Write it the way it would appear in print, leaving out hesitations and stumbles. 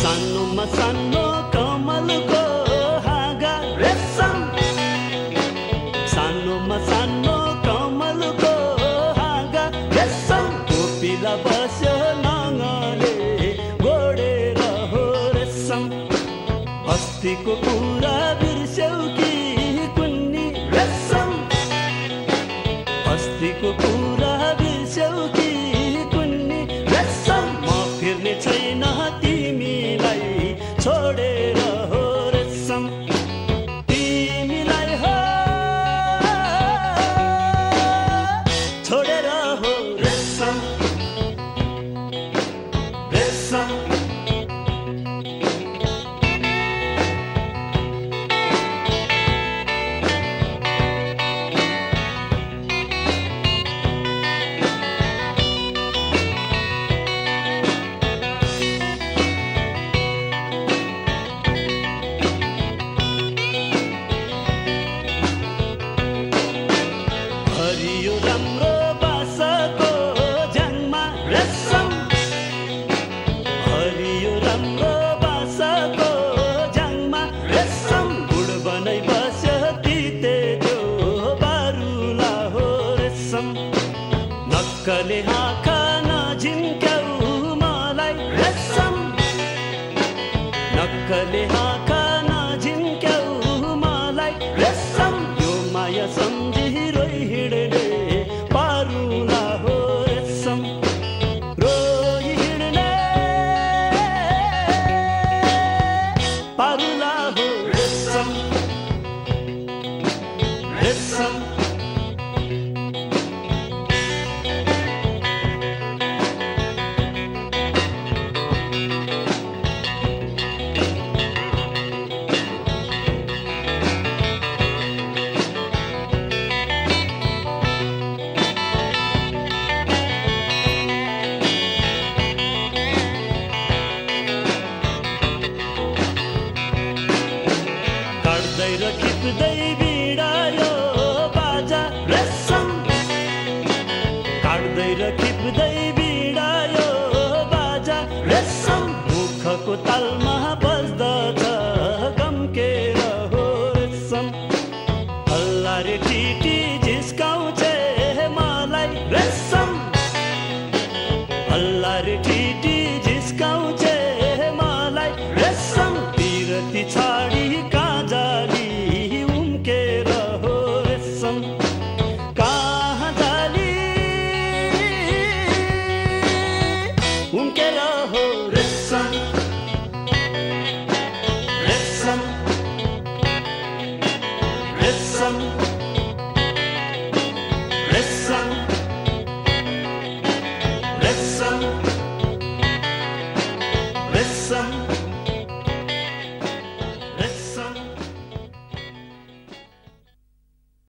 सानोमा सानो कमलको हाँगा रेशम, सानोमा सानो कमलको हाँगा रेशम, कोपिला बस्यो नङले गोडेर हो रेशम। अस्तिको कुरा बिर्स्यौ कि कुन्नी रेशम, अस्तिको कुरा बिर्स्यौ कि कुन्नी रेशम। म फिर्ने छैन तिमीलाई छोडेर हो रेशम, तिमीलाई हो छोडेर हो रेशम, रेशम। हरियो राम्रो बासाको ज्याङमा रेशम, हरियो राम्रो बासाको ज्याङमा रेशम। गुड बनाइ बस्यो तिते त्यो बारुला हो रेशम। नक्कले आँखा नझिम्क्याउ मलाई रेशम, नक्कले आँखा नझिम्क्याउ मलाई रेशम। यो माया सम्झी हिँड्ने पारुला हो रेशम, रोई हिँड्ने पारुला हो रेशम, रेशम। काट्दै र खिच्दै बिडायो बाजा रेशम, काट्दै र खिच्दै बिडायो बाजा रेशम। मुखको तालमा बज्दछ गम्केर हो रेशम। हल्ला रे टिटी जिस्काउँछे मलाई रेशम, हल्ला रे टिटी जिस्काउँछे मलाई रेशम। पिरती छाडी जाली उम्केर हो रेशम, कहाँ जाली उम्केर हो रेशम, रेशम, रेशम, रेशम, रेशम, रेशम।